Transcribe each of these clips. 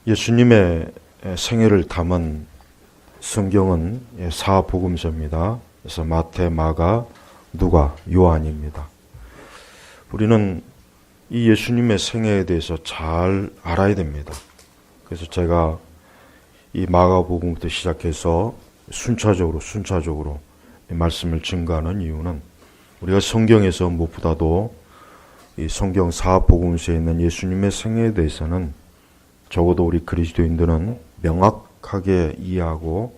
예수님의 생애를 담은 성경은 사복음서입니다. 그래서 마태, 마가, 누가, 요한입니다. 우리는 이 예수님의 생애에 대해서 잘 알아야 됩니다. 그래서 제가 이 마가복음부터 시작해서 순차적으로 말씀을 증거하는 이유는 우리가 성경에서 무엇보다도 이 성경 사복음서에 있는 예수님의 생애에 대해서는 적어도 우리 그리스도인들은 명확하게 이해하고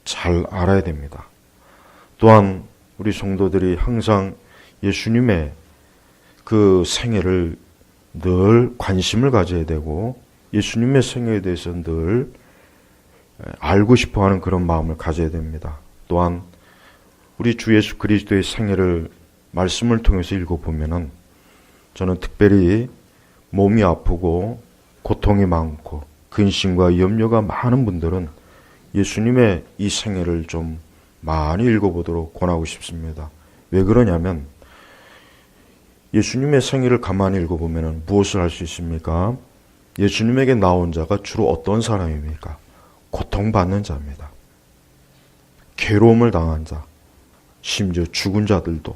잘 알아야 됩니다. 또한 우리 성도들이 항상 예수님의 그 생애를 늘 관심을 가져야 되고 예수님의 생애에 대해서 늘 알고 싶어하는 그런 마음을 가져야 됩니다. 또한 우리 주 예수 그리스도의 생애를 말씀을 통해서 읽어보면은 저는 특별히 몸이 아프고 고통이 많고 근심과 염려가 많은 분들은 예수님의 이 생애를 좀 많이 읽어보도록 권하고 싶습니다. 왜 그러냐면 예수님의 생애를 가만히 읽어보면 무엇을 할 수 있습니까? 예수님에게 나온 자가 주로 어떤 사람입니까? 고통받는 자입니다. 괴로움을 당한 자, 심지어 죽은 자들도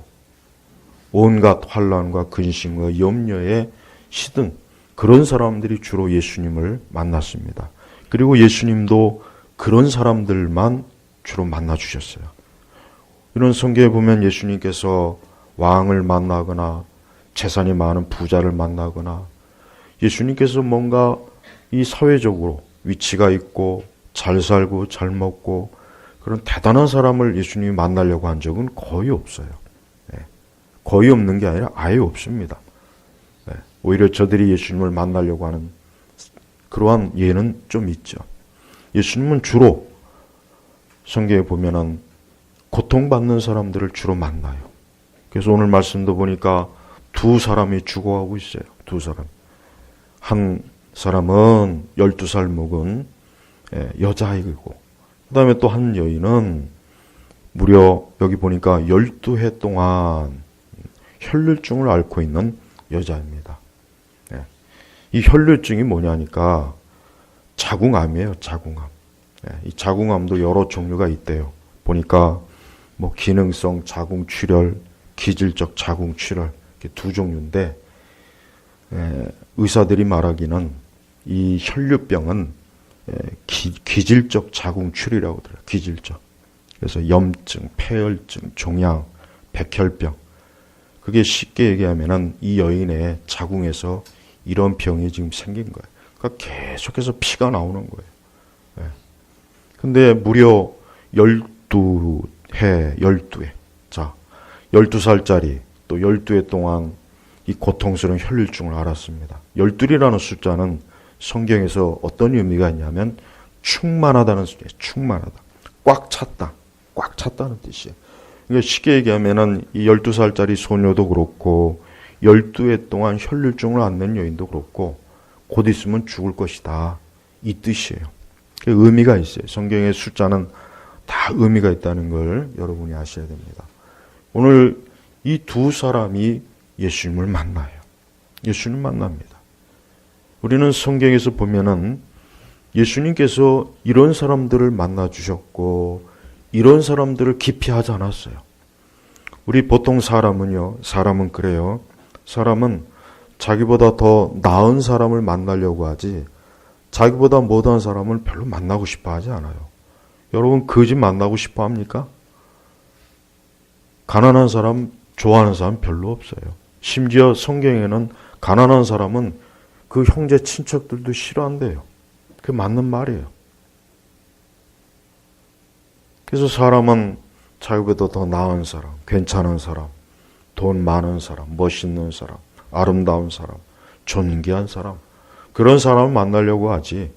온갖 환난과 근심과 염려에 시든 그런 사람들이 주로 예수님을 만났습니다. 그리고 예수님도 그런 사람들만 주로 만나주셨어요. 이런 성경에 보면 예수님께서 왕을 만나거나 재산이 많은 부자를 만나거나 예수님께서 뭔가 이 사회적으로 위치가 있고 잘 살고 잘 먹고 그런 대단한 사람을 예수님이 만나려고 한 적은 거의 없어요. 거의 없는 게 아니라 아예 없습니다. 오히려 저들이 예수님을 만나려고 하는 그러한 예는 좀 있죠. 예수님은 주로 성경에 보면은 고통받는 사람들을 주로 만나요. 그래서 오늘 말씀도 보니까 두 사람이 죽어가고 있어요. 두 사람. 한 사람은 12살 먹은 여자아이고 그 다음에 또 한 여인은 무려 여기 보니까 12해 동안 혈류증을 앓고 있는 여자입니다. 이 혈류증이 뭐냐니까 자궁암이에요. 자궁암. 이 자궁암도 여러 종류가 있대요. 보니까 뭐 기능성 자궁출혈, 기질적 자궁출혈 이렇게 두 종류인데 의사들이 말하기는 이 혈류병은 기질적 자궁출이라고 들어요. 기질적. 그래서 염증, 폐혈증, 종양, 백혈병. 그게 쉽게 얘기하면은 이 여인의 자궁에서 이런 병이 지금 생긴 거예요. 그러니까 계속해서 피가 나오는 거예요. 근데 무려 12해. 자, 12살짜리 또 12해 동안 이 고통스러운 혈류증을 앓았습니다. 12이라는 숫자는 성경에서 어떤 의미가 있냐면 충만하다는 숫자예요. 충만하다. 꽉 찼다. 꽉 찼다는 뜻이에요. 그러니까 쉽게 얘기하면은 이 12살짜리 소녀도 그렇고 12해 동안 혈류증을 앓는 여인도 그렇고 곧 있으면 죽을 것이다. 이 뜻이에요. 의미가 있어요. 성경의 숫자는 다 의미가 있다는 걸 여러분이 아셔야 됩니다. 오늘 이 두 사람이 예수님을 만나요. 예수님 만납니다. 우리는 성경에서 보면은 예수님께서 이런 사람들을 만나 주셨고 이런 사람들을 기피하지 않았어요. 우리 보통 사람은 그래요. 사람은 자기보다 더 나은 사람을 만나려고 하지 자기보다 못한 사람을 별로 만나고 싶어 하지 않아요. 여러분 거지 만나고 싶어 합니까? 가난한 사람 좋아하는 사람 별로 없어요. 심지어 성경에는 가난한 사람은 그 형제 친척들도 싫어한대요. 그게 맞는 말이에요. 그래서 사람은 자기보다 더 나은 사람, 괜찮은 사람, 돈 많은 사람, 멋있는 사람, 아름다운 사람, 존귀한 사람 그런 사람을 만나려고 하지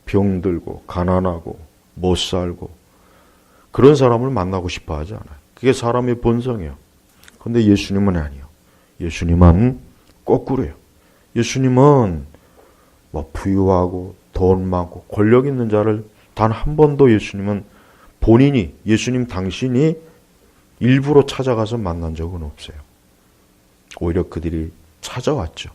병들고 가난하고 못 살고 그런 사람을 만나고 싶어 하지 않아요. 그게 사람의 본성이에요. 그런데 예수님은 아니에요. 예수님은 거꾸로예요. 예수님은 뭐 부유하고 돈 많고 권력 있는 자를 단 한 번도 예수님은 본인이 예수님 당신이 일부러 찾아가서 만난 적은 없어요. 오히려 그들이 찾아왔죠.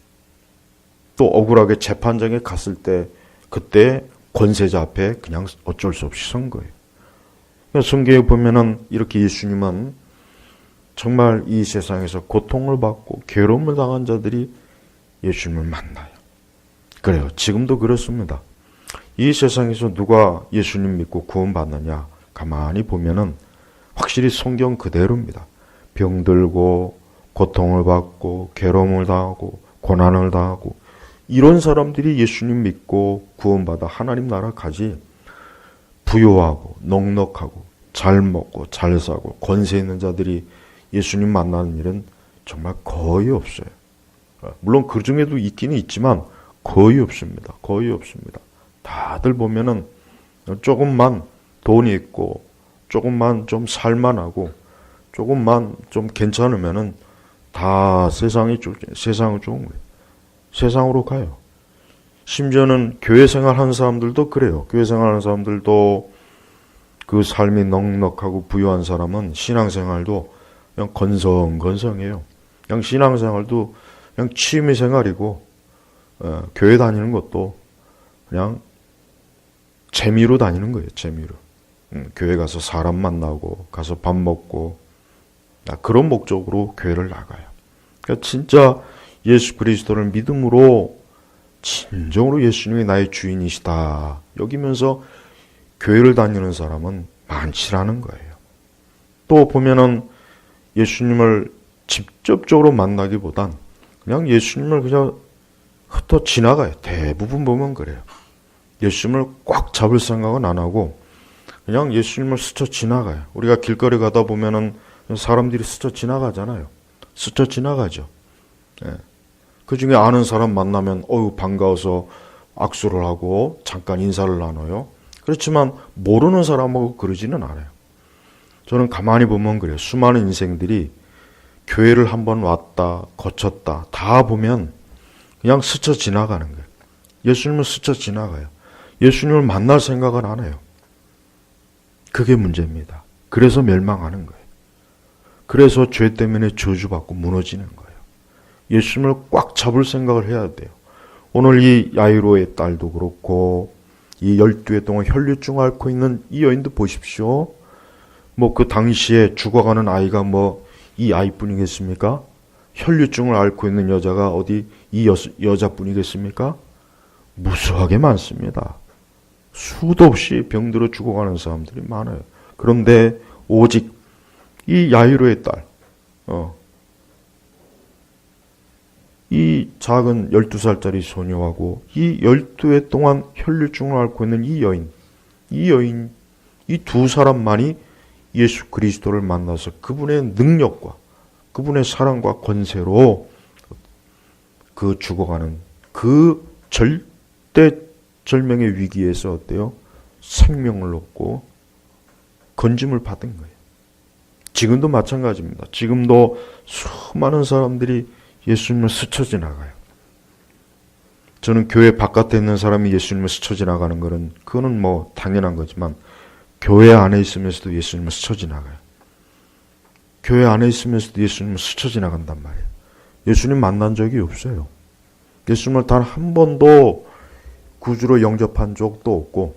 또 억울하게 재판장에 갔을 때 그때 권세자 앞에 그냥 어쩔 수 없이 선 거예요. 그러니까 성경에 보면은 이렇게 예수님은 정말 이 세상에서 고통을 받고 괴로움을 당한 자들이 예수님을 만나요. 그래요. 지금도 그렇습니다. 이 세상에서 누가 예수님 믿고 구원받느냐 가만히 보면은 확실히 성경 그대로입니다. 병들고 고통을 받고 괴로움을 당하고 고난을 당하고 이런 사람들이 예수님 믿고 구원받아 하나님 나라 가지, 부유하고 넉넉하고 잘 먹고 잘 사고 권세 있는 자들이 예수님 만나는 일은 정말 거의 없어요. 물론 그 중에도 있기는 있지만 거의 없습니다. 거의 없습니다. 다들 보면은 조금만 돈이 있고 조금만 좀 살만하고 조금만 좀 괜찮으면은 다 세상을 좋은 거예요. 세상으로 가요. 심지어는 교회 생활하는 사람들도 그래요. 교회 생활하는 사람들도 그 삶이 넉넉하고 부유한 사람은 신앙생활도 그냥 건성건성해요. 그냥 신앙생활도 그냥 취미생활이고 교회 다니는 것도 그냥 재미로 다니는 거예요. 재미로. 교회 가서 사람 만나고 가서 밥 먹고 그런 목적으로 교회를 나가요. 그러니까 진짜 예수 그리스도를 믿음으로 진정으로 예수님이 나의 주인이시다 여기면서 교회를 다니는 사람은 많지라는 거예요. 또 보면은 예수님을 직접적으로 만나기보단 그냥 예수님을 그냥 흩어 지나가요. 대부분 보면 그래요. 예수님을 꽉 잡을 생각은 안 하고 그냥 예수님을 스쳐 지나가요. 우리가 길거리 가다 보면은 사람들이 스쳐 지나가잖아요. 스쳐 지나가죠. 예. 그 중에 아는 사람 만나면 반가워서 악수를 하고 잠깐 인사를 나눠요. 그렇지만 모르는 사람하고 그러지는 않아요. 저는 가만히 보면 그래요. 수많은 인생들이 교회를 한번 왔다 거쳤다 다 보면 그냥 스쳐 지나가는 거예요. 예수님을 스쳐 지나가요. 예수님을 만날 생각은 안 해요. 그게 문제입니다. 그래서 멸망하는 거예요. 그래서 죄 때문에 저주받고 무너지는 거예요. 예수님을 꽉 잡을 생각을 해야 돼요. 오늘 이 야이로의 딸도 그렇고 이 12해 동안 혈류증을 앓고 있는 이 여인도 보십시오. 그 당시에 죽어가는 아이가 이 아이뿐이겠습니까? 혈류증을 앓고 있는 여자가 어디 이 여자뿐이겠습니까? 무수하게 많습니다. 수도 없이 병들어 죽어가는 사람들이 많아요. 그런데 오직 이 야이로의 딸, 이 작은 12살짜리 소녀하고 이 12해 동안 혈류증을 앓고 있는 이 여인, 이 두 사람만이 예수 그리스도를 만나서 그분의 능력과 그분의 사랑과 권세로 그 죽어가는 그 절대절명의 위기에서 어때요? 생명을 얻고 건짐을 받은 거예요. 지금도 마찬가지입니다. 지금도 수많은 사람들이 예수님을 스쳐 지나가요. 저는 교회 바깥에 있는 사람이 예수님을 스쳐 지나가는 거는 그거는 당연한 거지만 교회 안에 있으면서도 예수님을 스쳐 지나가요. 교회 안에 있으면서도 예수님을 스쳐 지나간단 말이에요. 예수님 만난 적이 없어요. 예수님을 단 한 번도 구주로 영접한 적도 없고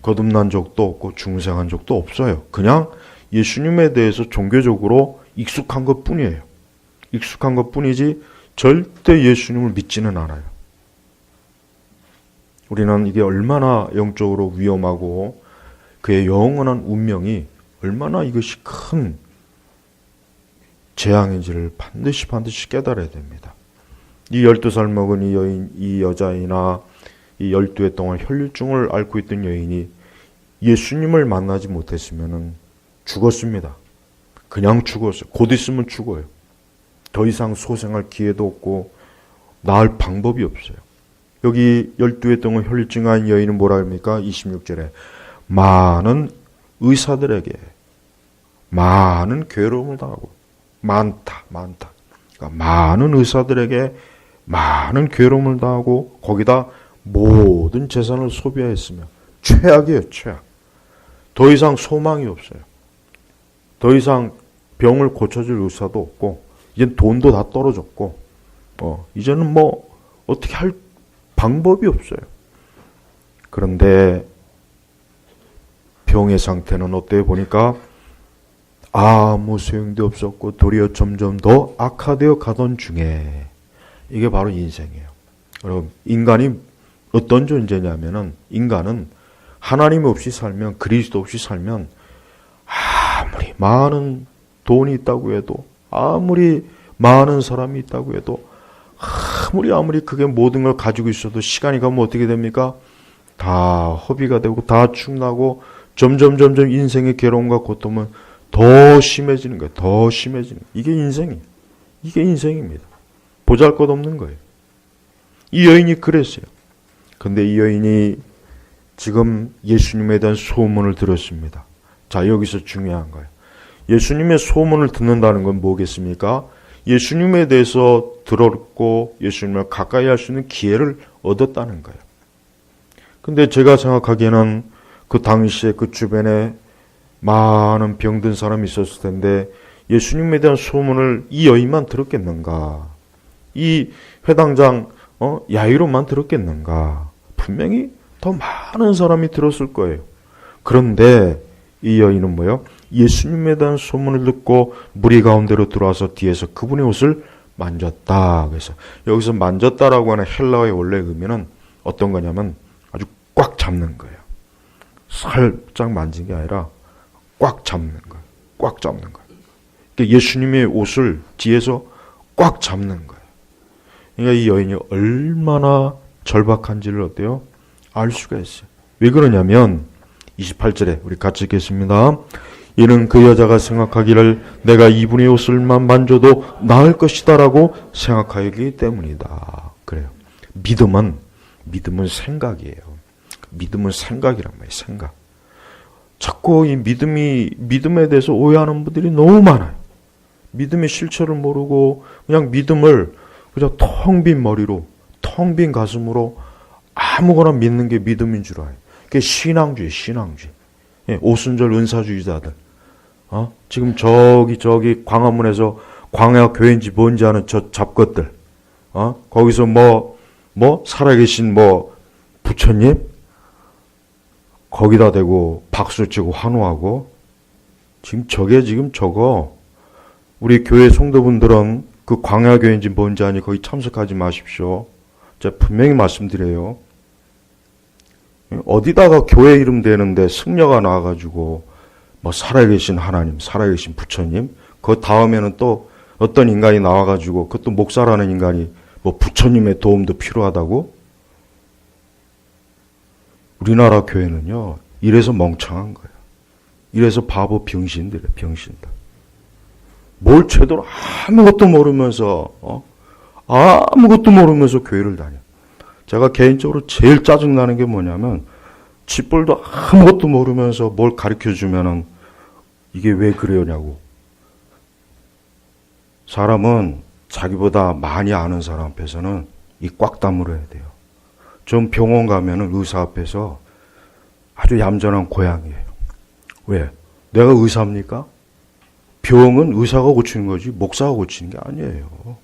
거듭난 적도 없고 중생한 적도 없어요. 그냥 예수님에 대해서 종교적으로 익숙한 것 뿐이에요. 익숙한 것 뿐이지 절대 예수님을 믿지는 않아요. 우리는 이게 얼마나 영적으로 위험하고 그의 영원한 운명이 얼마나 이것이 큰 재앙인지를 반드시 깨달아야 됩니다. 이 12살 먹은 이 여자이나 이 12해 동안 혈류증을 앓고 있던 여인이 예수님을 만나지 못했으면 죽었습니다. 그냥 죽었어요. 곧 있으면 죽어요. 더 이상 소생할 기회도 없고 나을 방법이 없어요. 여기 12해 동안 혈류증한 여인은 뭐라 합니까? 26절에 많은 의사들에게 많은 괴로움을 당하고 많다. 그러니까 많은 의사들에게 많은 괴로움을 당하고 거기다 모든 재산을 소비하였으며 최악이에요. 최악. 더 이상 소망이 없어요. 더 이상 병을 고쳐줄 의사도 없고 이젠 돈도 다 떨어졌고 이제는 어떻게 할 방법이 없어요. 그런데 병의 상태는 어때요? 보니까 아무 소용도 없었고 도리어 점점 더 악화되어 가던 중에, 이게 바로 인생이에요. 여러분, 인간이 어떤 존재냐면은, 인간은 하나님 없이 살면, 그리스도 없이 살면 아무리 많은 돈이 있다고 해도, 아무리 많은 사람이 있다고 해도, 아무리 그게 모든 걸 가지고 있어도 시간이 가면 어떻게 됩니까? 다 허비가 되고 다 축나고 점점 인생의 괴로움과 고통은 더 심해지는 거예요. 더 심해지는 거예요. 이게 인생이에요. 이게 인생입니다. 보잘것없는 거예요. 이 여인이 그랬어요. 근데 이 여인이 지금 예수님에 대한 소문을 들었습니다. 자, 여기서 중요한 거예요. 예수님의 소문을 듣는다는 건 뭐겠습니까? 예수님에 대해서 들었고 예수님을 가까이 할 수 있는 기회를 얻었다는 거예요. 근데 제가 생각하기에는 그 당시에 그 주변에 많은 병든 사람이 있었을 텐데 예수님에 대한 소문을 이 여인만 들었겠는가? 이 회당장 야이로만 들었겠는가? 분명히 더 많은 사람이 들었을 거예요. 그런데 이 여인은 뭐요? 예수님에 대한 소문을 듣고 무리 가운데로 들어와서 뒤에서 그분의 옷을 만졌다. 그래서 여기서 만졌다라고 하는 헬라어의 원래 의미는 어떤 거냐면 아주 꽉 잡는 거예요. 살짝 만진 게 아니라 꽉 잡는 거예요. 꽉 잡는 거예요. 그러니까 예수님의 옷을 뒤에서 꽉 잡는 거예요. 그러니까 이 여인이 얼마나 절박한지를 어때요? 알 수가 있어요. 왜 그러냐면 28절에 우리 같이 읽겠습니다. 이는 그 여자가 생각하기를 내가 이분의 옷을만 만져도 나을 것이다 라고 생각하기 때문이다. 그래요. 믿음은 생각이에요. 믿음은 생각이란 말이에요. 생각. 자꾸 이 믿음에 대해서 오해하는 분들이 너무 많아요. 믿음의 실체를 모르고 그냥 믿음을 그냥 텅 빈 머리로, 텅 빈 가슴으로 아무거나 믿는 게 믿음인 줄 알아요. 그게 신앙주의. 예, 오순절 은사주의자들. 지금 저기 광화문에서 광야 교회인지 뭔지 아는 저 잡것들. 거기서 살아계신 부처님? 거기다 대고 박수치고 환호하고. 저거 우리 교회 성도분들은 그 광야 교회인지 뭔지 아니 거기 참석하지 마십시오. 제가 분명히 말씀드려요. 어디다가 교회 이름 대는데 승려가 나와가지고 살아계신 하나님, 살아계신 부처님, 그 다음에는 또 어떤 인간이 나와가지고 그것도 목사라는 인간이 부처님의 도움도 필요하다고? 우리나라 교회는요, 이래서 멍청한 거예요. 이래서 바보 병신들이에요, 병신들. 뭘 제대로 아무것도 모르면서 교회를 다녀. 제가 개인적으로 제일 짜증나는 게 뭐냐면 쥐뿔도 아무것도 모르면서 뭘 가르쳐주면은 이게 왜 그러냐고. 사람은 자기보다 많이 아는 사람 앞에서는 이 꽉 다물어야 돼요. 전 병원 가면은 의사 앞에서 아주 얌전한 고양이에요. 왜? 내가 의사입니까? 병은 의사가 고치는 거지 목사가 고치는 게 아니에요.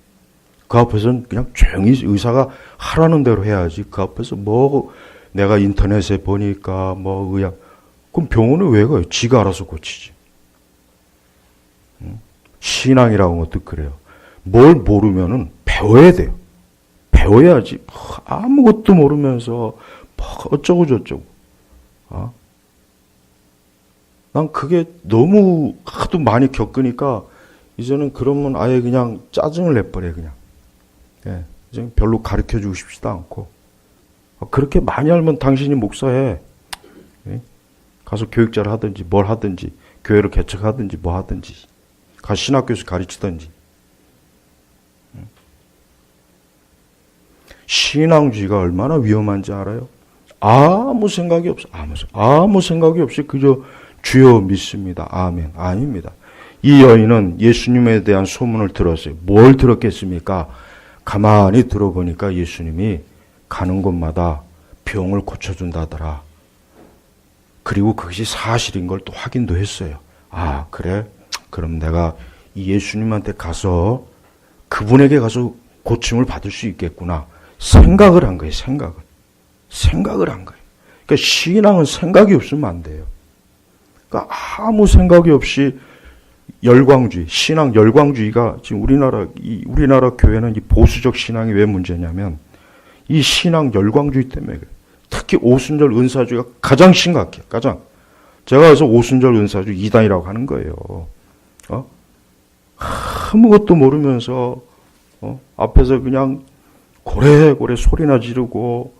그 앞에서는 그냥 조용히 의사가 하라는 대로 해야지. 그 앞에서 내가 인터넷에 보니까 의학. 그럼 병원은 왜 가요? 지가 알아서 고치지. 신앙이라고 것도 그래요. 뭘 모르면은 배워야 돼요. 배워야지. 아무것도 모르면서 어쩌고 저쩌고. 난 그게 너무 하도 많이 겪으니까 이제는 그러면 아예 그냥 짜증을 내버려 그냥. 예, 이제 별로 가르쳐주고 싶지도 않고. 그렇게 많이 알면 당신이 목사해. 예? 가서 교육자를 하든지 뭘 하든지 교회를 개척하든지 뭐 하든지 가서 신학교에서 가르치든지. 신앙주의가 얼마나 위험한지 알아요? 아무 생각이 없어. 아무 생각이 없이 그저 주여 믿습니다. 아멘. 아닙니다. 이 여인은 예수님에 대한 소문을 들었어요. 뭘 들었겠습니까? 가만히 들어보니까 예수님이 가는 곳마다 병을 고쳐준다더라. 그리고 그것이 사실인 걸 또 확인도 했어요. 아, 그래? 그럼 내가 이 예수님한테 가서 그분에게 가서 고침을 받을 수 있겠구나. 생각을 한 거예요. 생각을 한 거예요. 그러니까 신앙은 생각이 없으면 안 돼요. 그러니까 아무 생각이 없이 열광주의, 신앙 열광주의가 지금 우리나라 교회는 이 보수적 신앙이 왜 문제냐면 이 신앙 열광주의 때문에 그래요. 특히 오순절 은사주의가 가장 심각해요. 가장. 제가 그래서 오순절 은사주의 이단이라고 하는 거예요. 아무것도 모르면서 앞에서 그냥 고래고래 소리나 지르고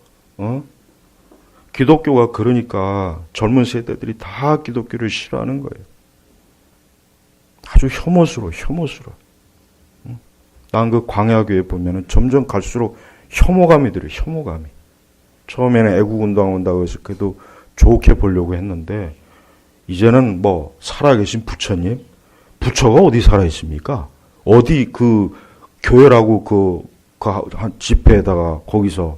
기독교가 그러니까 젊은 세대들이 다 기독교를 싫어하는 거예요. 아주 혐오스러워. 난 그 광야교회 보면은 점점 갈수록 혐오감이 들어요. 혐오감이. 처음에는 애국운동 온다고 해서 그래도 좋게 보려고 했는데 이제는 뭐 살아계신 부처님, 부처가 어디 살아있습니까? 어디 그 교회라고 그 한 집회에다가 거기서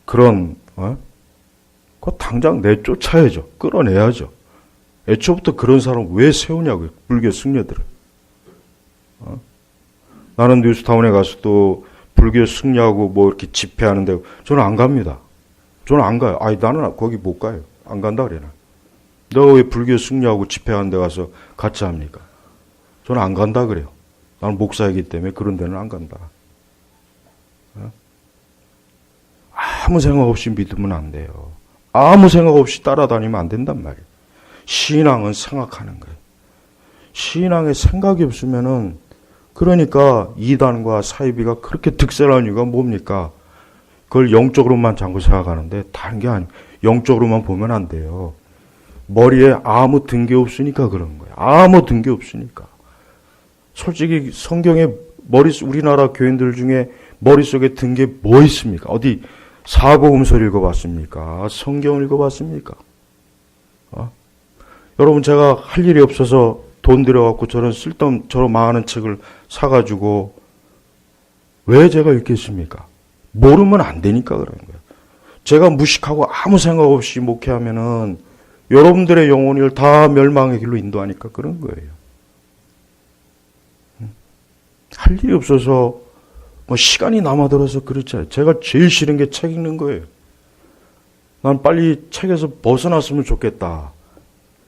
그런 그거 당장 내쫓아야죠. 끌어내야죠. 애초부터 그런 사람 왜 세우냐고요. 불교 승려들을. 나는 뉴스타운에 가서 또 불교 승려하고 뭐 이렇게 집회하는데 저는 안 갑니다. 저는 안 가요. 아니 나는 거기 못 가요. 안 간다 그래. 너 왜 불교 승려하고 집회하는 데 가서 같이 합니까? 저는 안 간다 그래요. 나는 목사이기 때문에 그런 데는 안 간다. 아무 생각 없이 믿으면 안 돼요. 아무 생각 없이 따라다니면 안 된단 말이에요. 신앙은 생각하는 거예요. 신앙에 생각이 없으면은 그러니까 이단과 사이비가 그렇게 득세하는 이유가 뭡니까? 그걸 영적으로만 자꾸 생각하는데 다른 게 아니에요. 영적으로만 보면 안 돼요. 머리에 아무 든 게 없으니까 그런 거예요. 아무 든 게 없으니까. 솔직히 성경에 우리나라 교인들 중에 머릿속에 든 게 뭐 있습니까? 어디 사복음서를 읽어봤습니까? 성경을 읽어봤습니까? 여러분 제가 할 일이 없어서 돈 들여갖고 저런 많은 책을 사가지고 왜 제가 읽겠습니까? 모르면 안 되니까 그런 거예요. 제가 무식하고 아무 생각 없이 목회하면은 여러분들의 영혼을 다 멸망의 길로 인도하니까 그런 거예요. 할 일이 없어서 뭐 시간이 남아들어서 그렇지. 제가 제일 싫은 게 책 읽는 거예요. 난 빨리 책에서 벗어났으면 좋겠다.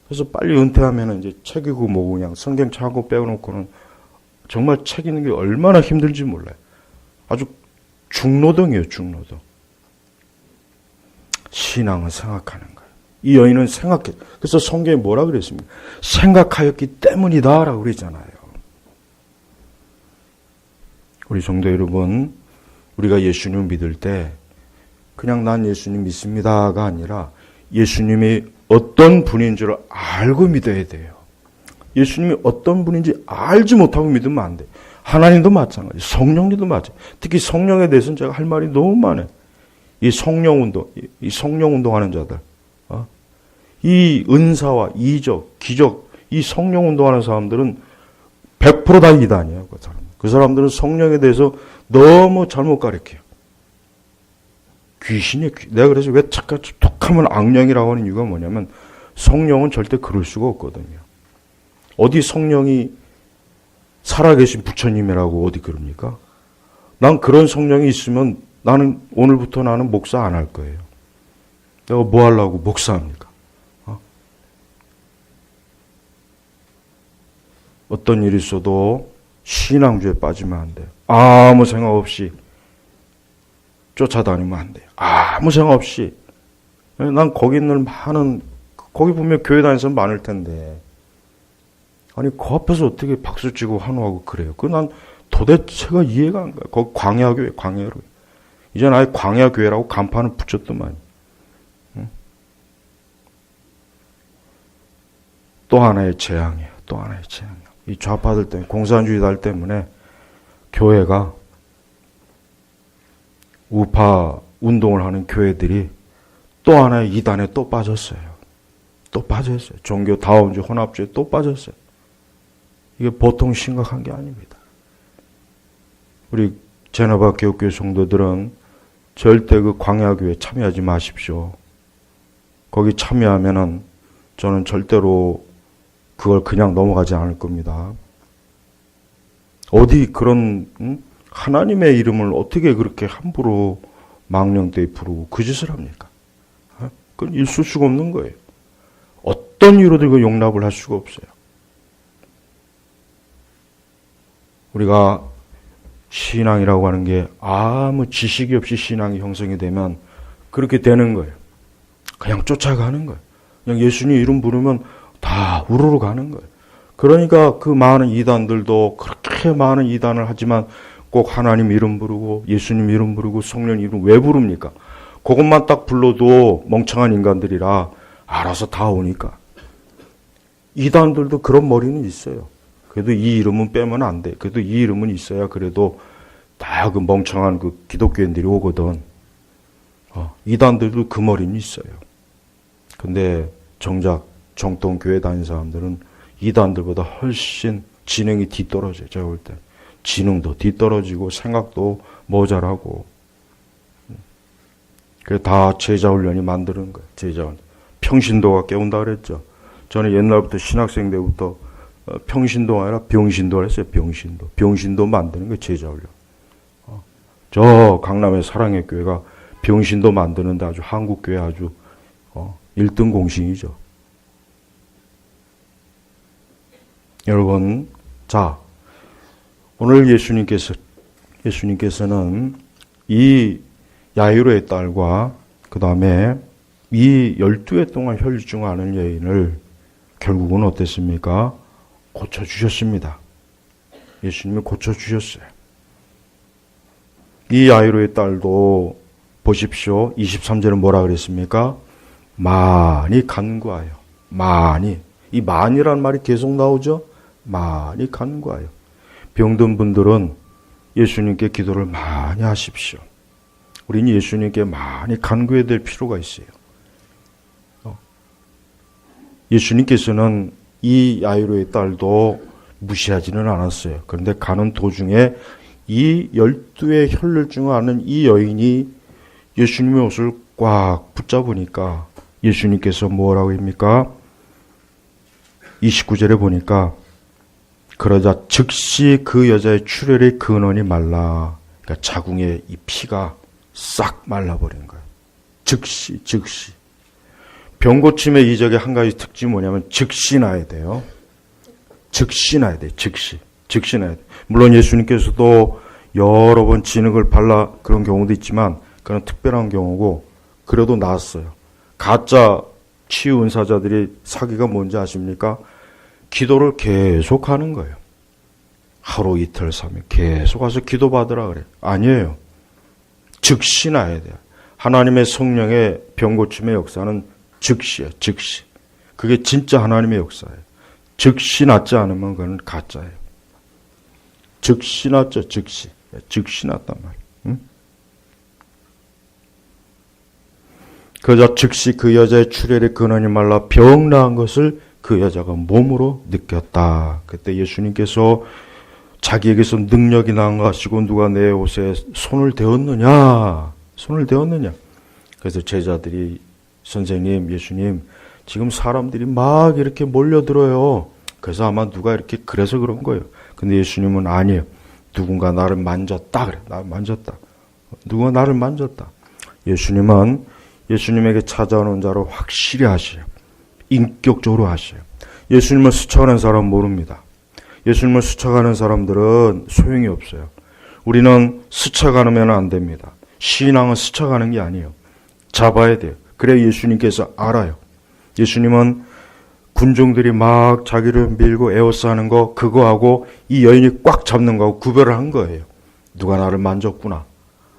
그래서 빨리 은퇴하면 이제 책 읽고 뭐고 그냥 성경 차고 빼놓고는 정말 책 읽는 게 얼마나 힘든지 몰라요. 아주 중노동이에요, 중노동. 신앙은 생각하는 거예요. 이 여인은 생각해. 그래서 성경에 뭐라 그랬습니까? 생각하였기 때문이다라고 그러잖아요. 우리 성도 여러분, 우리가 예수님을 믿을 때 그냥 난 예수님 믿습니다가 아니라 예수님이 어떤 분인 줄 알고 믿어야 돼요. 예수님이 어떤 분인지 알지 못하고 믿으면 안 돼요. 하나님도 마찬가지, 성령님도 마찬가지. 특히 성령에 대해서는 제가 할 말이 너무 많아요. 이 성령운동 하는 자들. 이 은사와 이적, 기적, 이 성령운동 하는 사람들은 100% 다 이단이에요. 그 사람들은 성령에 대해서 너무 잘못 가르쳐요. 내가 그래서 왜 잠깐 툭하면 악령이라고 하는 이유가 뭐냐면 성령은 절대 그럴 수가 없거든요. 어디 성령이 살아계신 부처님이라고 어디 그럽니까? 난 그런 성령이 있으면 오늘부터 나는 목사 안 할 거예요. 내가 뭐 하려고 목사합니까? 어떤 일이 있어도 신앙주의에 빠지면 안 돼요. 아무 생각 없이 쫓아다니면 안 돼요. 아무 생각 없이. 난 거기 있는 거기 보면 교회 다니는 사람 많을 텐데. 아니, 그 앞에서 어떻게 박수 치고 환호하고 그래요. 난 도대체가 이해가 안 가요. 거기 광야교회, 광야로. 이제는 아예 광야교회라고 간판을 붙였더만. 또 하나의 재앙이에요. 또 하나의 재앙이에요. 이 좌파들 때문에, 공산주의들 때문에 교회가 우파 운동을 하는 교회들이 또 하나의 이단에 또 빠졌어요. 또 빠졌어요. 종교 다원주의, 혼합주의 또 빠졌어요. 이게 보통 심각한 게 아닙니다. 우리 제너바 개혁교회 성도들은 절대 그 광야교회 참여하지 마십시오. 거기 참여하면은 저는 절대로 그걸 그냥 넘어가지 않을 겁니다. 어디 그런 하나님의 이름을 어떻게 그렇게 함부로 망령되이 부르고 그 짓을 합니까? 그건 있을 수가 없는 거예요. 어떤 이유로든 그 용납을 할 수가 없어요. 우리가 신앙이라고 하는 게 아무 지식이 없이 신앙이 형성이 되면 그렇게 되는 거예요. 그냥 쫓아가는 거예요. 그냥 예수님 이름 부르면 다 우르르 가는 거예요. 그러니까 그 많은 이단들도 그렇게 많은 이단을 하지만 꼭 하나님 이름 부르고 예수님 이름 부르고 성령 이름 왜 부릅니까? 그것만 딱 불러도 멍청한 인간들이라 알아서 다 오니까. 이단들도 그런 머리는 있어요. 그래도 이 이름은 빼면 안 돼. 그래도 이 이름은 있어야 그래도 다 그 멍청한 그 기독교인들이 오거든. 이단들도 그 머리는 있어요. 근데 정작 정통 교회 다니는 사람들은 이단들보다 훨씬 지능이 뒤떨어져요. 제가 볼 때. 지능도 뒤떨어지고 생각도 모자라고. 그래서 다 제자훈련이 만드는 거예요. 제자훈련. 평신도가 깨운다 그랬죠. 저는 옛날부터 신학생 때부터 평신도가 아니라 병신도를 했어요. 병신도. 병신도 만드는 게 제자훈련. 저 강남의 사랑의 교회가 병신도 만드는데 아주 한국교회 아주 1등 공신이죠. 여러분, 자, 오늘 예수님께서는 이 야이로의 딸과 그 다음에 이 12회 동안 혈류증하는 여인을 결국은 어땠습니까? 고쳐주셨습니다. 예수님이 고쳐주셨어요. 이 야이로의 딸도 보십시오. 23절은 뭐라 그랬습니까? 많이 간구하여. 많이. 이 많이란 말이 계속 나오죠? 많이 간구하여. 병든 분들은 예수님께 기도를 많이 하십시오. 우리는 예수님께 많이 간구해야 될 필요가 있어요. 예수님께서는 이 야이로의 딸도 무시하지는 않았어요. 그런데 가는 도중에 이 12의 혈류증을 앓는 이 여인이 예수님의 옷을 꽉 붙잡으니까 예수님께서 뭐라고 합니까? 29절에 보니까 그러자 즉시 그 여자의 출혈의 근원이 말라. 그러니까 자궁의 이 피가 싹 말라버린 거예요. 즉시. 병 고침의 이적의 한 가지 특징이 뭐냐면 즉시 나야 돼요. 즉시 나야 돼요. 즉시 나야 돼요. 물론 예수님께서도 여러 번 진흙을 발라 그런 경우도 있지만 그건 특별한 경우고 그래도 나았어요. 가짜 치유 은사자들이 사기가 뭔지 아십니까? 기도를 계속 하는 거예요. 하루 이틀 3일 계속 와서 기도받으라 그래요. 아니에요. 즉시 나야 돼요. 하나님의 성령의 병고침의 역사는 즉시예요. 즉시. 그게 진짜 하나님의 역사예요. 즉시 낫지 않으면 그건 가짜예요. 즉시 낫죠. 즉시. 즉시 낫단 말이에요. 응? 그저 즉시 그 여자의 출혈의 근원이 말라 병 나은 것을 그 여자가 몸으로 느꼈다. 그때 예수님께서 자기에게서 능력이 나은 것 가지고 누가 내 옷에 손을 대었느냐. 그래서 제자들이 선생님, 예수님, 지금 사람들이 막 이렇게 몰려들어요. 그래서 아마 누가 이렇게 그래서 그런 거예요. 근데 예수님은 아니에요. 누군가 나를 만졌다 그래. 나를 만졌다. 누가 나를 만졌다. 예수님은 예수님에게 찾아오는 자를 확실히 아셔요. 인격적으로 아셔요. 예수님을 스쳐가는 사람은 모릅니다. 예수님을 스쳐가는 사람들은 소용이 없어요. 우리는 스쳐가면 안 됩니다. 신앙은 스쳐가는 게 아니에요. 잡아야 돼요. 그래야 예수님께서 알아요. 예수님은 군중들이 막 자기를 밀고 에워싸는 거 그거하고 이 여인이 꽉 잡는 거하고 구별을 한 거예요. 누가 나를 만졌구나.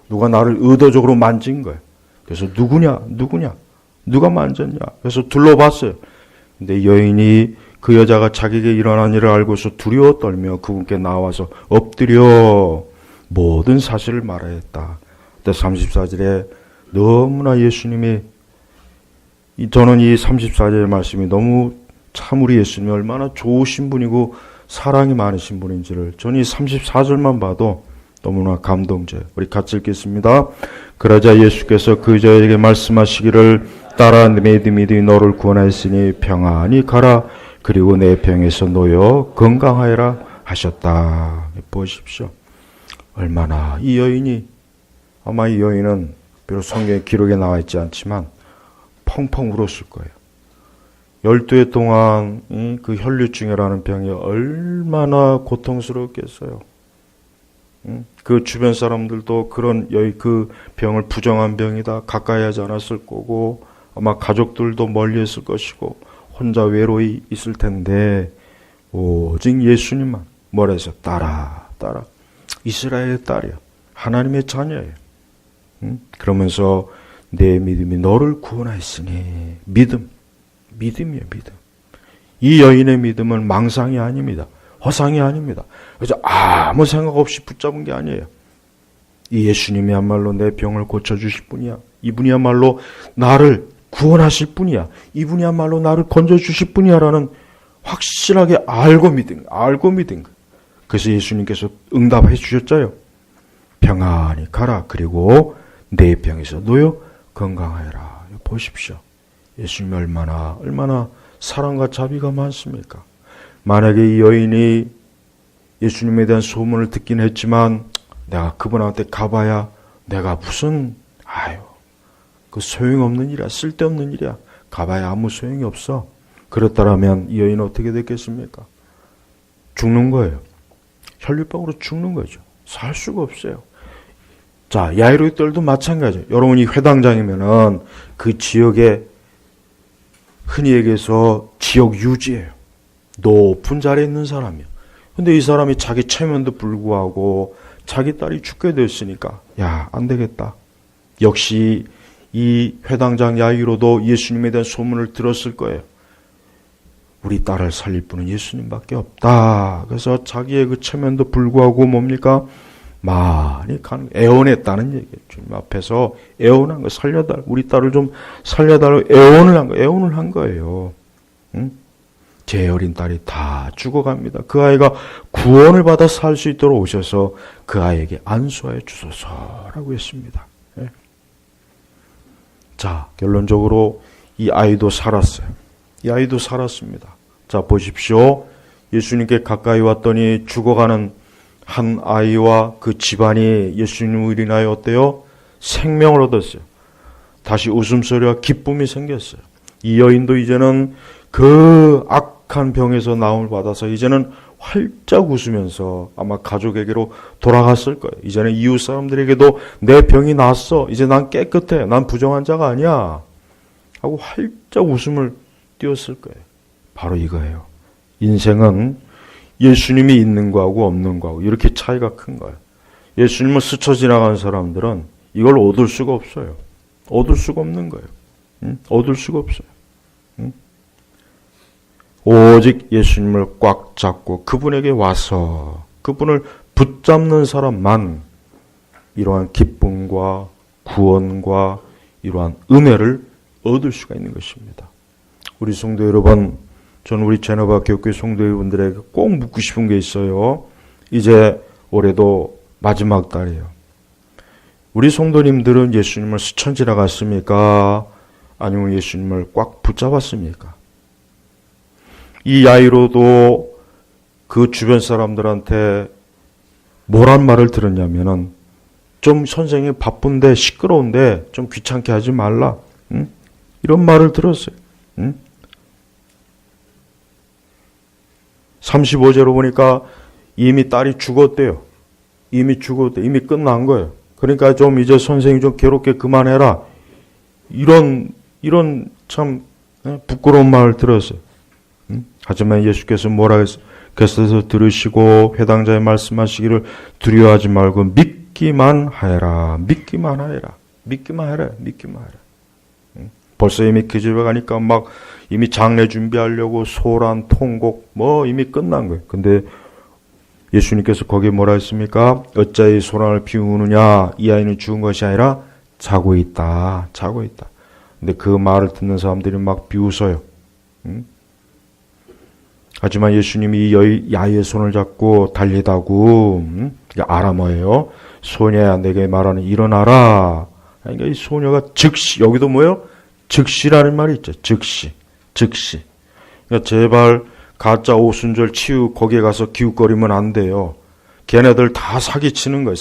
누가 나를 의도적으로 만진 거예요. 그래서 누구냐? 누가 만졌냐? 그래서 둘러봤어요. 근데 여인이 그 여자가 자기에게 일어난 일을 알고서 두려워 떨며 그분께 나와서 엎드려 모든 사실을 말하였다 그때 34절에 너무나 예수님이 저는 이 34절의 말씀이 너무 참 우리 예수님이 얼마나 좋으신 분이고 사랑이 많으신 분인지를 저는 이 34절만 봐도 너무나 감동져요. 우리 같이 읽겠습니다. 그러자 예수께서 그 여자에게 말씀하시기를 따라 내 믿음이 너를 구원하였으니 평안히 가라. 그리고 내 병에서 놓여 건강하여라 하셨다. 보십시오. 얼마나 아마 이 여인은 비록 성경에 기록에 나와 있지 않지만 펑펑 울었을 거예요. 12해 동안 그 혈류증이라는 병이 얼마나 고통스럽겠어요. 그 주변 사람들도 그 병을 부정한 병이다, 가까이 하지 않았을 거고, 아마 가족들도 멀리 했을 것이고, 혼자 외로이 있을 텐데, 오직 예수님만 뭐라 해서 따라 이스라엘의 딸이야, 하나님의 자녀예요. 그러면서 내 믿음이 너를 구원하였으니, 믿음이에요. 이 여인의 믿음은 망상이 아닙니다. 허상이 아닙니다. 그래서 아무 생각 없이 붙잡은 게 아니에요. 이 예수님이야말로 내 병을 고쳐주실 분이야. 이분이야말로 나를 구원하실 분이야. 이분이야말로 나를 건져주실 분이야 라는 확실하게 알고 믿은 거. 그래서 예수님께서 응답해 주셨잖아요. 평안히 가라. 그리고 내 병에서 놓여 건강하여라. 보십시오. 예수님이 얼마나 사랑과 자비가 많습니까? 만약에 이 여인이 예수님에 대한 소문을 듣긴 했지만 내가 그분한테 가봐야 내가 무슨 그 소용없는 일이야, 쓸데없는 일이야, 가봐야 아무 소용이 없어. 그렇다면 이 여인은 어떻게 됐겠습니까? 죽는 거예요. 혈류병으로 죽는 거죠. 살 수가 없어요. 자, 야이로의 딸도 마찬가지예요. 여러분이 회당장이면은 그 지역에 흔히 얘기해서 지역 유지예요. 높은 자리에 있는 사람이요. 근데 이 사람이 자기 체면도 불구하고 자기 딸이 죽게 됐으니까 안 되겠다. 역시 이 회당장 야이로도 예수님에 대한 소문을 들었을 거예요. 우리 딸을 살릴 분은 예수님밖에 없다. 그래서 자기의 그 체면도 불구하고 뭡니까? 많이 애원했다는 얘기예요. 주님 앞에서 애원한 거, 우리 딸을 좀 살려달라고 애원을 한 거예요. 제 어린 딸이 다 죽어갑니다. 그 아이가 구원을 받아 살 수 있도록 오셔서 그 아이에게 안수하여 주소서라고 했습니다. 자, 결론적으로 이 아이도 살았어요. 이 아이도 살았습니다. 자, 보십시오. 예수님께 가까이 왔더니 죽어가는 한 아이와 그 집안이 예수님을 인하여 어때요? 생명을 얻었어요. 다시 웃음소리와 기쁨이 생겼어요. 이 여인도 이제는 그 악한 병에서 나음을 받아서 이제는 활짝 웃으면서 아마 가족에게로 돌아갔을 거예요. 이제는 이웃 사람들에게도 내 병이 났어. 이제 난 깨끗해. 난 부정한 자가 아니야. 하고 활짝 웃음을 띄웠을 거예요. 바로 이거예요. 인생은 예수님이 있는 거하고 없는 거하고 이렇게 차이가 큰 거예요. 예수님을 스쳐 지나간 사람들은 이걸 얻을 수가 없어요. 얻을 수가 없는 거예요. 얻을 수가 없어요. 오직 예수님을 꽉 잡고 그분에게 와서 그분을 붙잡는 사람만 이러한 기쁨과 구원과 이러한 은혜를 얻을 수가 있는 것입니다. 우리 성도 여러분, 저는 우리 제노바 교회 성도 여러분들에게 꼭 묻고 싶은 게 있어요. 이제 올해도 마지막 달이에요. 우리 성도님들은 예수님을 스쳐 지나갔습니까? 아니면 예수님을 꽉 붙잡았습니까? 이 야이로도 그 주변 사람들한테 뭐란 말을 들었냐면은 좀 선생님 바쁜데 시끄러운데 좀 귀찮게 하지 말라. 이런 말을 들었어요. 35절로 보니까 이미 딸이 죽었대요. 이미 끝난 거예요. 그러니까 좀 이제 선생님 좀 괴롭게 그만해라. 이런 참 부끄러운 말을 들었어요. 하지만 예수께서 뭐라 했어요? 들으시고 회당자의 말씀하시기를 두려워하지 말고 믿기만 하여라. 벌써 이미 그 집에 가니까 막 이미 장례 준비하려고 소란, 통곡 이미 끝난 거예요. 근데 예수님께서 거기에 뭐라 했습니까? 어찌하여 소란을 피우느냐? 이 아이는 죽은 것이 아니라 자고 있다. 근데 그 말을 듣는 사람들이 막 비웃어요. 하지만 예수님이 이 아이의 손을 잡고 달리다고 아람어예요. 소녀야 내게 말하는 일어나라. 그러니까 이 소녀가 즉시, 여기도 뭐예요? 즉시라는 말이 있죠. 즉시. 그러니까 제발 가짜 오순절 치유 거기에 가서 기웃거리면 안 돼요. 걔네들 다 사기치는 거예요.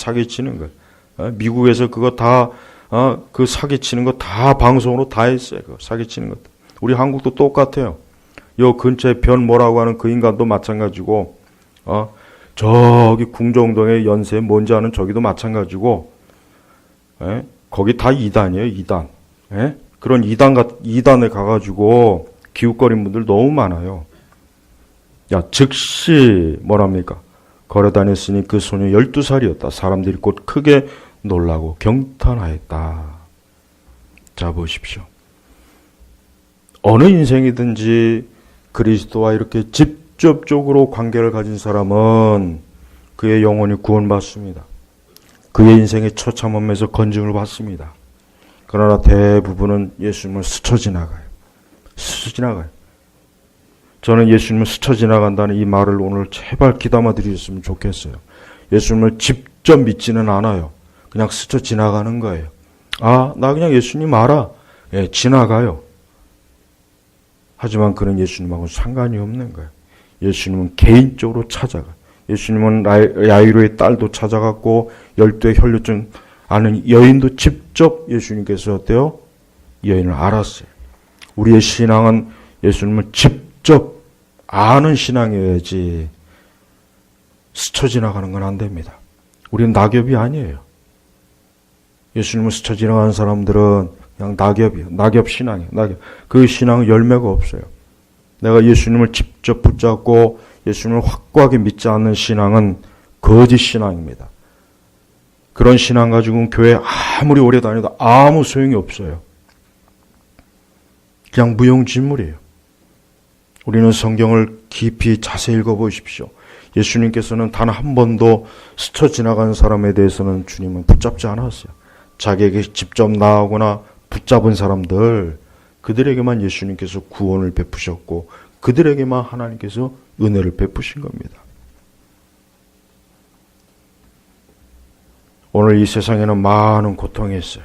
미국에서 그거 다 그 사기치는 거 다 방송으로 다 했어요. 그 사기치는 것. 우리 한국도 똑같아요. 요 근처에 변 뭐라고 하는 그 인간도 마찬가지고, 저기 궁정동의 연세 뭔지 아는 저기도 마찬가지고, 거기 다 이단이에요, 이단. 그런 이단에 가가지고 기웃거린 분들 너무 많아요. 야, 즉시 뭐랍니까? 걸어다녔으니 그 소녀 12살이었다. 사람들이 곧 크게 놀라고 경탄하였다. 자, 보십시오. 어느 인생이든지 그리스도와 이렇게 직접적으로 관계를 가진 사람은 그의 영혼이 구원받습니다. 그의 인생의 처참함에서 건짐을 받습니다. 그러나 대부분은 예수님을 스쳐 지나가요. 스쳐 지나가요. 저는 예수님을 스쳐 지나간다는 이 말을 오늘 제발 귀담아 드리셨으면 좋겠어요. 예수님을 직접 믿지는 않아요. 그냥 스쳐 지나가는 거예요. 나 그냥 예수님 알아. 지나가요. 하지만 그는 예수님하고는 상관이 없는 거예요. 예수님은 개인적으로 찾아가요. 예수님은 야이로의 딸도 찾아갔고 12의 혈류증 아는 여인도 직접 예수님께서 어때요? 여인을 알았어요. 우리의 신앙은 예수님을 직접 아는 신앙이어야지 스쳐 지나가는 건 안 됩니다. 우리는 낙엽이 아니에요. 예수님을 스쳐 지나가는 사람들은 그냥 낙엽이에요. 낙엽 신앙이에요. 낙엽. 그 신앙은 열매가 없어요. 내가 예수님을 직접 붙잡고 예수님을 확고하게 믿지 않는 신앙은 거짓 신앙입니다. 그런 신앙 가지고는 교회 아무리 오래 다녀도 아무 소용이 없어요. 그냥 무용지물이에요. 우리는 성경을 깊이 자세히 읽어보십시오. 예수님께서는 단 한 번도 스쳐 지나간 사람에 대해서는 주님은 붙잡지 않았어요. 자기에게 직접 나오거나 붙잡은 사람들, 그들에게만 예수님께서 구원을 베푸셨고 그들에게만 하나님께서 은혜를 베푸신 겁니다. 오늘 이 세상에는 많은 고통이 있어요.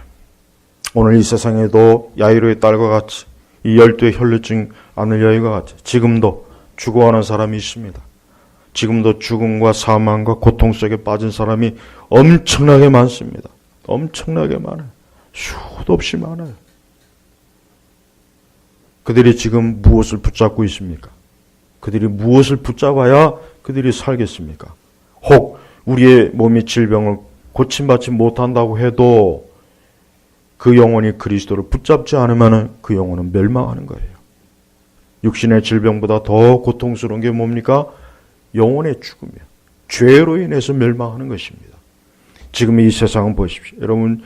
오늘 이 세상에도 야이로의 딸과 같이 이 12의 혈류증 앓는 여인과 같이 지금도 죽어가는 사람이 있습니다. 지금도 죽음과 사망과 고통 속에 빠진 사람이 엄청나게 많습니다. 엄청나게 많아요. 수도 없이 많아요. 그들이 지금 무엇을 붙잡고 있습니까? 그들이 무엇을 붙잡아야 그들이 살겠습니까? 혹 우리의 몸이 질병을 고침받지 못한다고 해도 그 영혼이 그리스도를 붙잡지 않으면 그 영혼은 멸망하는 거예요. 육신의 질병보다 더 고통스러운 게 뭡니까? 영혼의 죽음이에요. 죄로 인해서 멸망하는 것입니다. 지금 이 세상은 보십시오. 여러분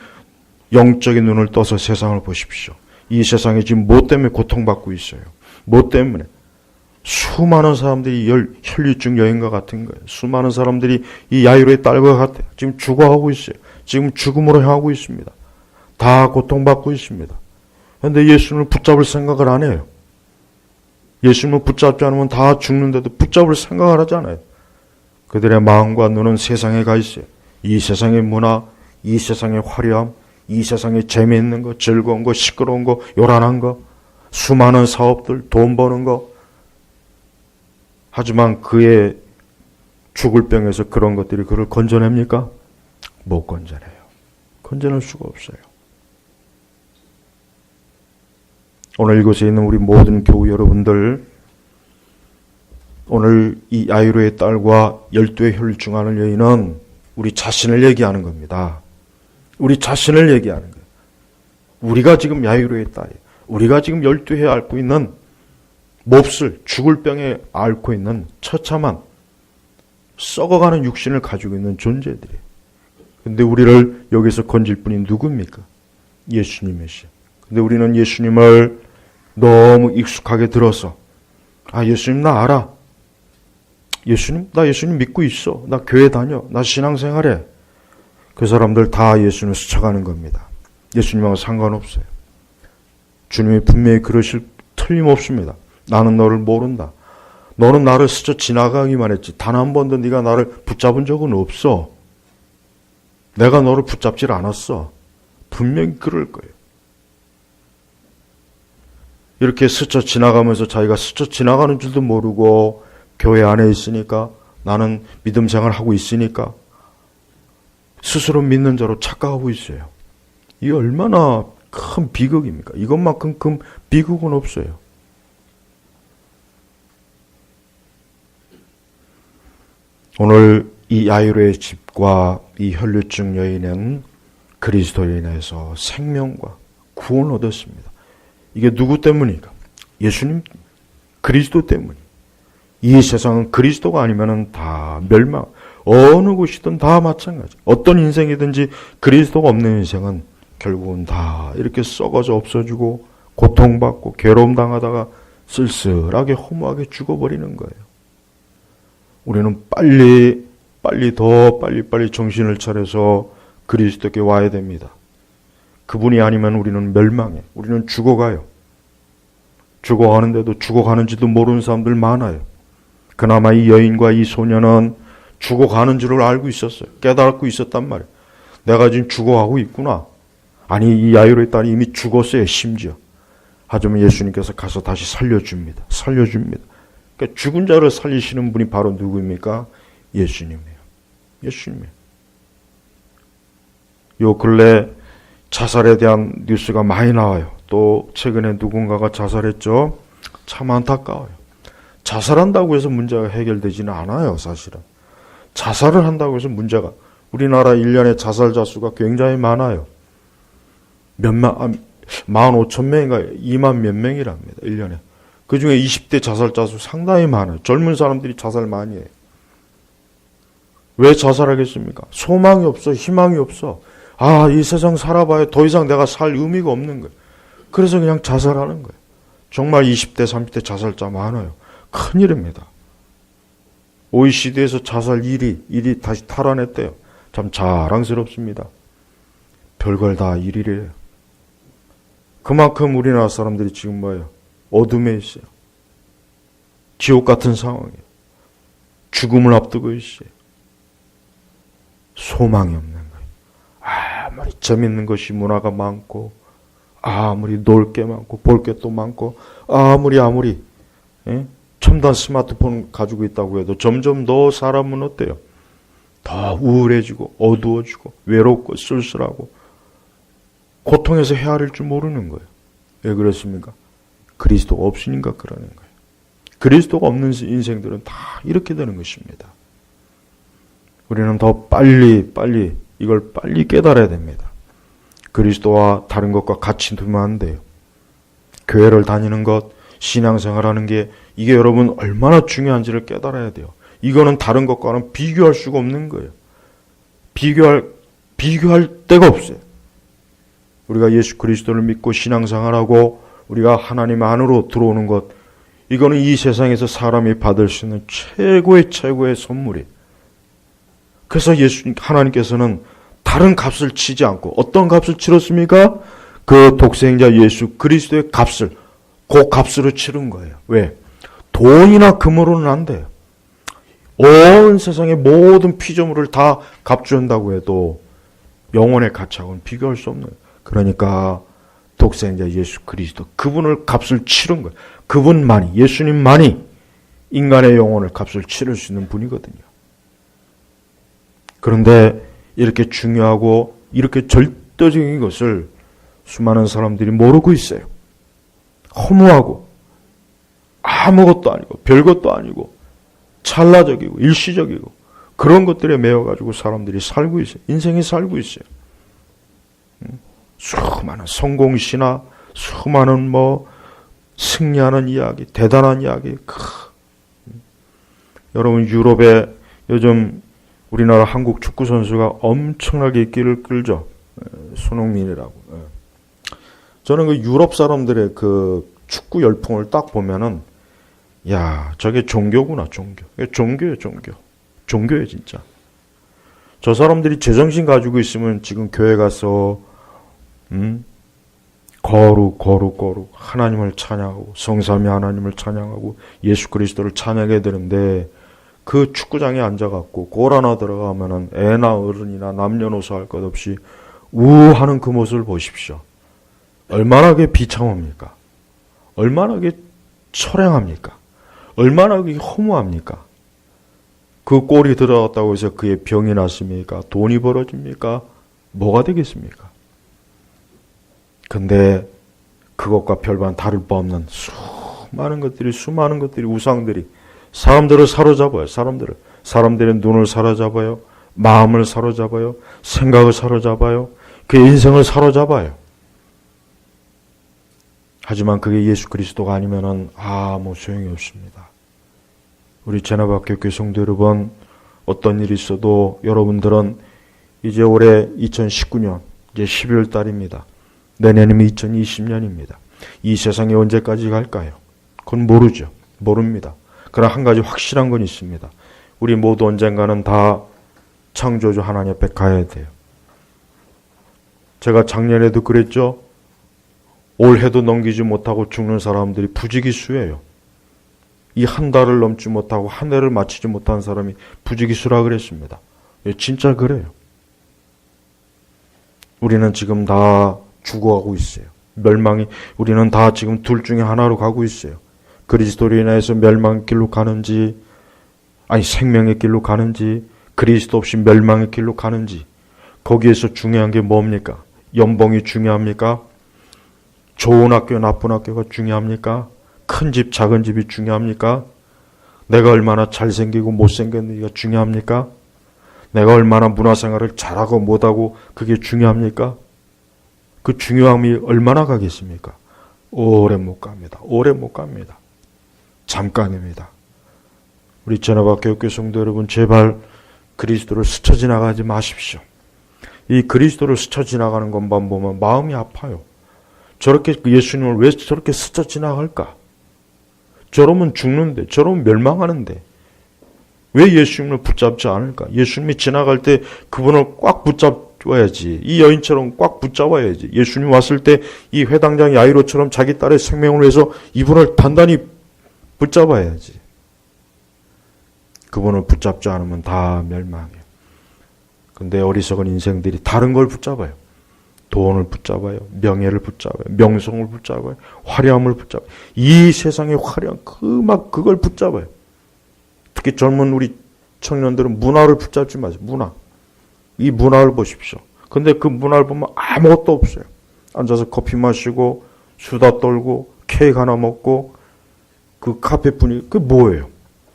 영적인 눈을 떠서 세상을 보십시오. 이 세상에 지금 뭐 때문에 고통받고 있어요? 뭐 때문에? 수많은 사람들이 혈류증 여인과 같은 거예요. 수많은 사람들이 이 야이로의 딸과 같아요. 지금 죽어가고 있어요. 지금 죽음으로 향하고 있습니다. 다 고통받고 있습니다. 그런데 예수님을 붙잡을 생각을 안 해요. 예수님을 붙잡지 않으면 다 죽는데도 붙잡을 생각을 하지 않아요. 그들의 마음과 눈은 세상에 가 있어요. 이 세상의 문화, 이 세상의 화려함, 이 세상에 재미있는 거, 즐거운 거, 시끄러운 거, 요란한 거, 수많은 사업들, 돈 버는 거. 하지만 그의 죽을 병에서 그런 것들이 그를 건져냅니까? 못 건져내요. 건져낼 수가 없어요. 오늘 이곳에 있는 우리 모든 교우 여러분들, 오늘 이 야이로의 딸과 12의 혈류증 앓는 여인은 우리 자신을 얘기하는 겁니다. 우리 자신을 얘기하는 거예요. 우리가 지금 야이로의 딸이에요. 우리가 지금 12회 앓고 있는 몹쓸 죽을 병에 앓고 있는 처참한 썩어가는 육신을 가지고 있는 존재들이에요. 근데 우리를 여기서 건질 분이 누굽니까? 예수님이시죠. 근데 우리는 예수님을 너무 익숙하게 들어서 예수님 나 알아. 나 예수님 믿고 있어. 나 교회 다녀. 나 신앙생활해. 그 사람들 다 예수님을 스쳐가는 겁니다. 예수님하고 상관없어요. 주님이 분명히 그러실 틀림없습니다. 나는 너를 모른다. 너는 나를 스쳐 지나가기만 했지. 단 한 번도 네가 나를 붙잡은 적은 없어. 내가 너를 붙잡질 않았어. 분명히 그럴 거예요. 이렇게 스쳐 지나가면서 자기가 스쳐 지나가는 줄도 모르고 교회 안에 있으니까 나는 믿음 생활을 하고 있으니까 스스로 믿는 자로 착각하고 있어요. 이게 얼마나 큰 비극입니까? 이것만큼 큰 비극은 없어요. 오늘 이 야이로의 집과 이 혈류증 여인은 그리스도에 인해서 생명과 구원을 얻었습니다. 이게 누구 때문입니까? 예수님, 그리스도 때문이. 이 세상은 그리스도가 아니면 다 멸망. 어느 곳이든 다 마찬가지. 어떤 인생이든지 그리스도가 없는 인생은 결국은 다 이렇게 썩어져 없어지고 고통받고 괴로움 당하다가 쓸쓸하게 허무하게 죽어버리는 거예요. 우리는 빨리 정신을 차려서 그리스도께 와야 됩니다. 그분이 아니면 우리는 멸망해. 우리는 죽어가요. 죽어가는데도 죽어가는지도 모르는 사람들 많아요. 그나마 이 여인과 이 소녀는 죽어가는 줄을 알고 있었어요. 깨닫고 있었단 말이에요. 내가 지금 죽어가고 있구나. 아니, 이 야이로의 딸이 이미 죽었어요, 심지어. 하지만 예수님께서 가서 다시 살려줍니다. 그러니까 죽은 자를 살리시는 분이 바로 누구입니까? 예수님이에요. 예수님이에요. 요 근래 자살에 대한 뉴스가 많이 나와요. 또 최근에 누군가가 자살했죠. 참 안타까워요. 자살한다고 해서 문제가 해결되지는 않아요, 사실은. 자살을 한다고 해서 문제가, 우리나라 1년에 자살자 수가 굉장히 많아요. 15,000명인가 2만 몇 명이랍니다. 1년에. 그 중에 20대 자살자 수 상당히 많아요. 젊은 사람들이 자살 많이 해요. 왜 자살하겠습니까? 소망이 없어, 희망이 없어. 아, 이 세상 살아봐야 더 이상 내가 살 의미가 없는 거예요. 그래서 그냥 자살하는 거예요. 정말 20대, 30대 자살자 많아요. 큰일입니다. OECD에서 자살 1위 다시 탈환했대요. 참 자랑스럽습니다. 별걸 다 1위래요. 그만큼 우리나라 사람들이 지금 뭐예요? 어둠에 있어요. 지옥 같은 상황이에요. 죽음을 앞두고 있어요. 소망이 없는 거예요. 아무리 재밌는 것이 문화가 많고, 아무리 놀 게 많고, 볼 게 또 많고, 아무리 첨단 스마트폰 가지고 있다고 해도 점점 더 사람은 어때요? 더 우울해지고 어두워지고 외롭고 쓸쓸하고 고통에서 헤아릴 줄 모르는 거예요. 왜 그렇습니까? 그리스도가 없으니까 그러는 거예요. 그리스도가 없는 인생들은 다 이렇게 되는 것입니다. 우리는 더 빨리 이걸 빨리 깨달아야 됩니다. 그리스도와 다른 것과 같이 두면 안 돼요. 교회를 다니는 것, 신앙생활하는 게 이게 여러분 얼마나 중요한지를 깨달아야 돼요. 이거는 다른 것과는 비교할 수가 없는 거예요. 비교할 데가 없어요. 우리가 예수 그리스도를 믿고 신앙생활하고 우리가 하나님 안으로 들어오는 것, 이거는 이 세상에서 사람이 받을 수 있는 최고의 선물이에요. 그래서 하나님께서는 다른 값을 치지 않고 어떤 값을 치렀습니까? 그 독생자 예수 그리스도의 값을, 그 값으로 치른 거예요. 왜? 돈이나 금으로는 안 돼요. 온 세상의 모든 피조물을 다 값준다고 해도 영혼의 가치하고는 비교할 수 없는 거예요. 그러니까 독생자 예수 그리스도, 그분을 값을 치른 거예요. 그분만이, 예수님만이 인간의 영혼을 값을 치를 수 있는 분이거든요. 그런데 이렇게 중요하고 이렇게 절대적인 것을 수많은 사람들이 모르고 있어요. 허무하고 아무것도 아니고 별것도 아니고 찰나적이고 일시적이고 그런 것들에 매여가지고 사람들이 살고 있어요. 인생이 살고 있어요. 수많은 성공시나 수많은 승리하는 이야기, 대단한 이야기. 여러분, 유럽에 요즘 우리나라 한국 축구 선수가 엄청나게 인기를 끌죠. 손흥민이라고. 저는 그 유럽 사람들의 그 축구 열풍을 딱 보면은, 야, 저게 종교구나, 종교. 종교예요, 종교. 종교예요, 진짜. 저 사람들이 제정신 가지고 있으면 지금 교회 가서, 거룩, 하나님을 찬양하고, 성삼위 하나님을 찬양하고, 예수 그리스도를 찬양해야 되는데, 그 축구장에 앉아갖고, 골 하나 들어가면은 애나 어른이나 남녀노소 할 것 없이 우하는 그 모습을 보십시오. 얼마나 그게 비참합니까? 얼마나 그게 처량합니까? 얼마나 그게 허무합니까? 그 골이 들어갔다고 해서 그의 병이 났습니까? 돈이 벌어집니까? 뭐가 되겠습니까? 근데 그것과 별반 다를 바 없는 수많은 것들이 우상들이 사람들을 사로잡아요. 사람들의 눈을 사로잡아요. 마음을 사로잡아요. 생각을 사로잡아요. 그의 인생을 사로잡아요. 하지만 그게 예수 그리스도가 아니면은 아무 소용이 없습니다. 우리 제나박교회 성도 여러분, 어떤 일이 있어도 여러분들은 이제 올해 2019년 이제 12월 달입니다. 내년이면 2020년입니다. 이 세상이 언제까지 갈까요? 그건 모르죠. 모릅니다. 그러나 한 가지 확실한 건 있습니다. 우리 모두 언젠가는 다 창조주 하나님 앞에 가야 돼요. 제가 작년에도 그랬죠. 올해도 넘기지 못하고 죽는 사람들이 부지기수예요. 이 한 달을 넘지 못하고 한 해를 마치지 못한 사람이 부지기수라 그랬습니다. 진짜 그래요. 우리는 지금 다 죽어가고 있어요. 우리는 다 지금 둘 중에 하나로 가고 있어요. 그리스도로 인해서 멸망의 길로 가는지, 아니 생명의 길로 가는지, 그리스도 없이 멸망의 길로 가는지. 거기에서 중요한 게 뭡니까? 연봉이 중요합니까? 좋은 학교, 나쁜 학교가 중요합니까? 큰 집, 작은 집이 중요합니까? 내가 얼마나 잘생기고 못생겼는지가 중요합니까? 내가 얼마나 문화생활을 잘하고 못하고 그게 중요합니까? 그 중요함이 얼마나 가겠습니까? 오래 못 갑니다. 오래 못 갑니다. 잠깐입니다. 우리 제나박교회 성도 여러분, 제발 그리스도를 스쳐 지나가지 마십시오. 이 그리스도를 스쳐 지나가는 것만 보면 마음이 아파요. 저렇게 예수님을 왜 저렇게 스쳐 지나갈까? 저러면 죽는데, 저러면 멸망하는데 왜 예수님을 붙잡지 않을까? 예수님이 지나갈 때 그분을 꽉 붙잡아야지. 이 여인처럼 꽉 붙잡아야지. 예수님 왔을 때 이 회당장 야이로처럼 자기 딸의 생명을 위해서 이분을 단단히 붙잡아야지. 그분을 붙잡지 않으면 다 멸망해요. 근데 어리석은 인생들이 다른 걸 붙잡아요. 돈을 붙잡아요. 명예를 붙잡아요. 명성을 붙잡아요. 화려함을 붙잡아요. 이 세상의 화려한 그걸 붙잡아요. 특히 젊은 우리 청년들은 문화를 붙잡지 마세요. 문화. 이 문화를 보십시오. 근데 그 문화를 보면 아무것도 없어요. 앉아서 커피 마시고 수다 떨고 케이크 하나 먹고 그 카페 분위기 그게 뭐예요?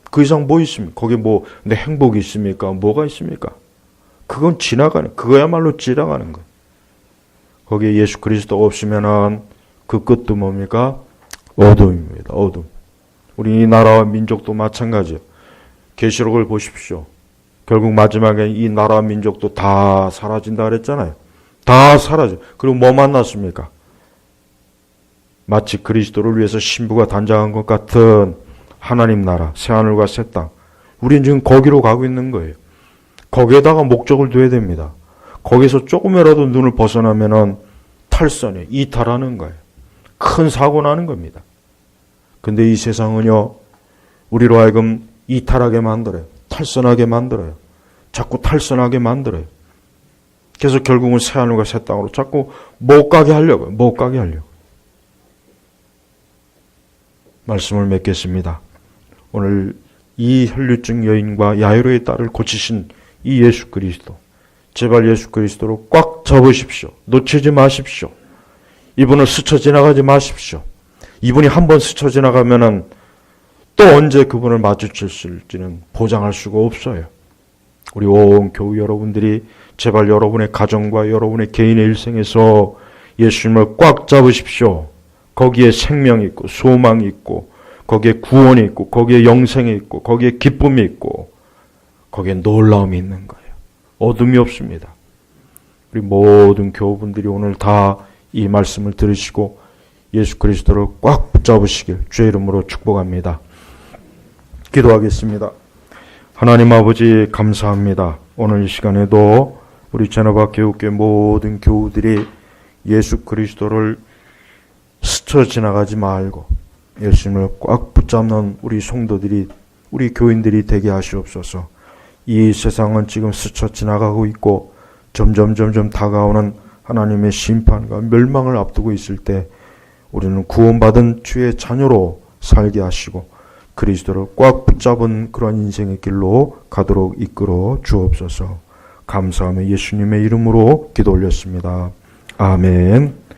그 이상 뭐 있습니까? 거기에 내 행복이 있습니까? 뭐가 있습니까? 그건 그거야말로 지나가는 거예요. 거기에 예수 그리스도 없으면은 그 끝도 뭡니까? 어둠입니다. 어둠. 우리 이 나라와 민족도 마찬가지예요. 계시록을 보십시오. 결국 마지막에 이 나라와 민족도 다 사라진다 그랬잖아요. 다 사라져. 그리고 뭐 만났습니까? 마치 그리스도를 위해서 신부가 단장한 것 같은 하나님 나라, 새하늘과 새 땅. 우리는 지금 거기로 가고 있는 거예요. 거기에다가 목적을 둬야 됩니다. 거기서 조금이라도 눈을 벗어나면은 탈선이에요. 이탈하는 거예요. 큰 사고 나는 겁니다. 근데 이 세상은요, 우리로 하여금 이탈하게 만들어요. 탈선하게 만들어요. 자꾸 탈선하게 만들어요. 그래서 결국은 새하늘과 새 땅으로 자꾸 못 가게 하려고요. 못 가게 하려고. 말씀을 맺겠습니다. 오늘 이 혈류증 여인과 야이로의 딸을 고치신 이 예수 그리스도, 제발 예수 그리스도로 꽉 잡으십시오. 놓치지 마십시오. 이분을 스쳐 지나가지 마십시오. 이분이 한번 스쳐 지나가면은 또 언제 그분을 마주칠지는 보장할 수가 없어요. 우리 온 교우 여러분들이 제발 여러분의 가정과 여러분의 개인의 일생에서 예수님을 꽉 잡으십시오. 거기에 생명이 있고 소망이 있고 거기에 구원이 있고 거기에 영생이 있고 거기에 기쁨이 있고 거기에 놀라움이 있는 거예요. 어둠이 없습니다. 우리 모든 교우분들이 오늘 다 이 말씀을 들으시고 예수 그리스도를 꽉 붙잡으시길 주의 이름으로 축복합니다. 기도하겠습니다. 하나님 아버지 감사합니다. 오늘 이 시간에도 우리 제나박 교육교회 모든 교우들이 예수 그리스도를 스쳐 지나가지 말고 예수님을 꽉 붙잡는 우리 성도들이, 우리 교인들이 되게 하시옵소서. 이 세상은 지금 스쳐 지나가고 있고 점점 다가오는 하나님의 심판과 멸망을 앞두고 있을 때 우리는 구원받은 주의 자녀로 살게 하시고 그리스도를 꽉 붙잡은 그런 인생의 길로 가도록 이끌어 주옵소서. 감사하며 예수님의 이름으로 기도 올렸습니다. 아멘.